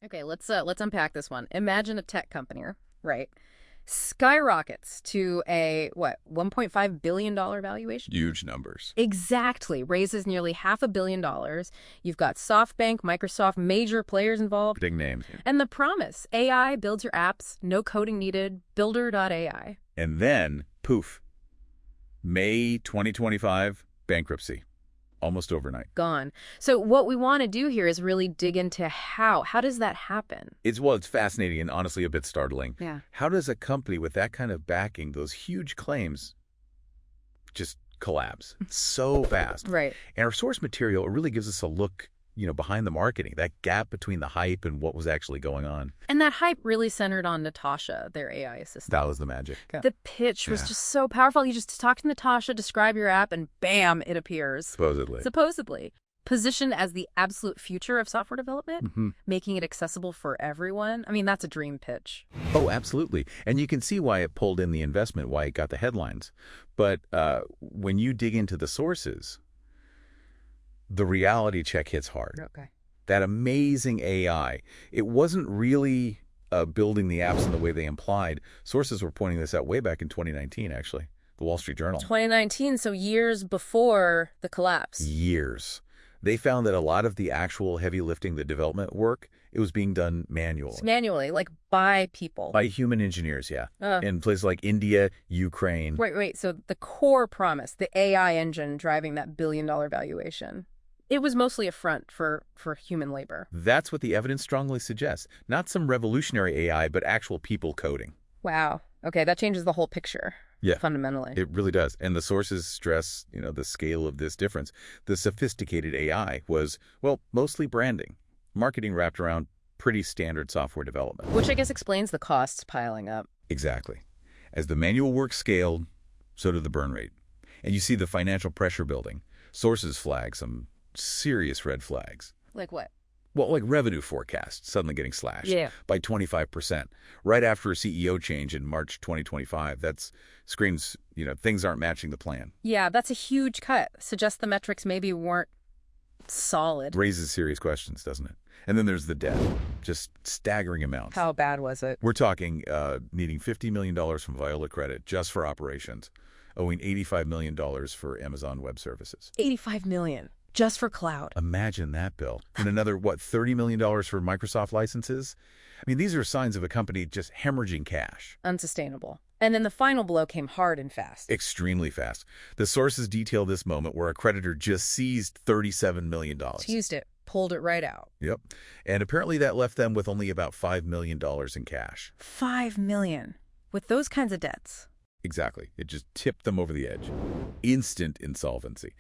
Okay, let's unpack this one. Imagine a tech company, right? Skyrockets to a what, $1.5 billion valuation? Huge numbers. Exactly. Raises nearly $500 million. You've got SoftBank, Microsoft, major players involved. Big names. And the promise, AI builds your apps, no coding needed, Builder.ai. And then, poof, May 2025, bankruptcy. Almost overnight. Gone. So what we want to do here is really dig into how. How does that happen? It's fascinating and honestly a bit startling. Yeah. How does a company with that kind of backing, those huge claims, just collapse so fast? Right. And our source material really gives us a look, behind the marketing, that gap between the hype and what was actually going on. And that hype really centered on Natasha, their AI assistant. That was the magic. Yeah. The pitch was just so powerful. You just talk to Natasha, describe your app, and bam, it appears. Supposedly. Positioned as the absolute future of software development, making it accessible for everyone. I mean, that's a dream pitch. Oh, absolutely. And you can see why it pulled in the investment, why it got the headlines. But when you dig into the sources, the reality check hits hard. Okay. That amazing AI, it wasn't really building the apps in the way they implied. Sources were pointing this out way back in 2019, actually. The Wall Street Journal. 2019, so years before the collapse. Years. They found that a lot of the actual heavy lifting, the development work, it was being done manually. Manually, like by people. By human engineers, yeah. In places like India, Ukraine. Right. So the core promise, the AI engine driving that billion-dollar valuation, it was mostly a front for human labor. That's what the evidence strongly suggests. Not some revolutionary AI, but actual people coding. Wow. Okay, that changes the whole picture. Yeah, fundamentally. It really does. And the sources stress, the scale of this difference. The sophisticated AI was, mostly branding. Marketing wrapped around pretty standard software development. Which I guess explains the costs piling up. Exactly. As the manual work scaled, so did the burn rate. And you see the financial pressure building. Sources flag some serious red flags. Like what? Well, like revenue forecasts suddenly getting slashed by 25%. Right after a CEO change in March 2025, that screams, things aren't matching the plan. Yeah, that's a huge cut. Suggests the metrics maybe weren't solid. Raises serious questions, doesn't it? And then there's the debt. Just staggering amounts. How bad was it? We're talking needing $50 million from Viola Credit just for operations, owing $85 million for Amazon Web Services. $85 million. Just for cloud. Imagine that, Bill. And another, $30 million for Microsoft licenses? I mean, these are signs of a company just hemorrhaging cash. Unsustainable. And then the final blow came hard and fast. Extremely fast. The sources detail this moment where a creditor just seized $37 million. Seized it. Pulled it right out. Yep. And apparently that left them with only about $5 million in cash. $5 million. With those kinds of debts. Exactly. It just tipped them over the edge. Instant insolvency.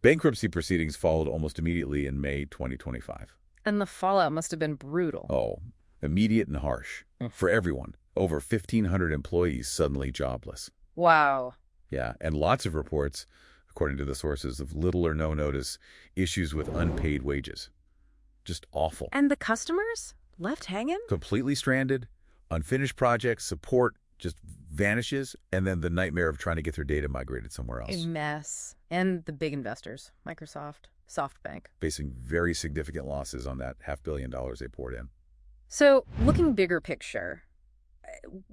Bankruptcy proceedings followed almost immediately in May 2025. And the fallout must have been brutal. Oh, immediate and harsh. For everyone. Over 1,500 employees suddenly jobless. Wow. Yeah, and lots of reports, according to the sources, of little or no notice, issues with unpaid wages. Just awful. And the customers? Left hanging? Completely stranded, unfinished projects, support just vanishes, and then the nightmare of trying to get their data migrated somewhere else. A mess. And the big investors, Microsoft, SoftBank. Facing very significant losses on that $500 million they poured in. So, looking bigger picture,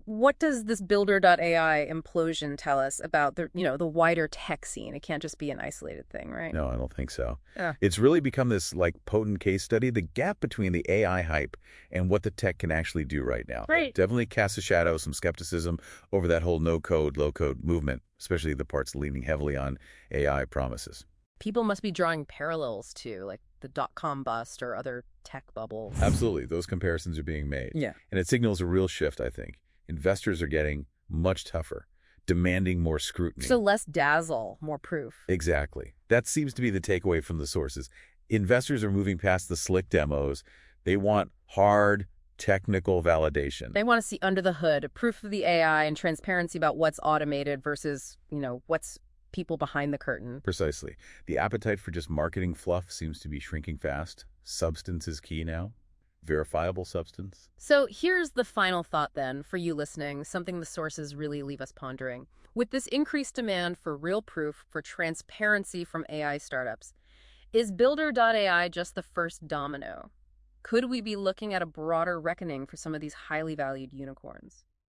what does this Builder.ai implosion tell us about the wider tech scene? It can't just be an isolated thing, right? No, I don't think so. It's really become this potent case study, the gap between the AI hype and what the tech can actually do right now. Right. Definitely casts a shadow, some skepticism over that whole no-code, low-code movement, especially the parts leaning heavily on AI promises. People must be drawing parallels to, like, the dot-com bust or other tech bubbles. Absolutely. Those comparisons are being made. Yeah. And it signals a real shift, I think. Investors are getting much tougher, demanding more scrutiny. So less dazzle, more proof. Exactly. That seems to be the takeaway from the sources. Investors are moving past the slick demos. They want hard, technical validation. They want to see under the hood, proof of the AI and transparency about what's automated versus, what's people behind the curtain. Precisely. The appetite for just marketing fluff seems to be shrinking fast. Substance is key now. Verifiable substance. So here's the final thought then for you listening, something the sources really leave us pondering. With this increased demand for real proof, for transparency from AI startups, is Builder.ai just the first domino? Could we be looking at a broader reckoning for some of these highly valued unicorns?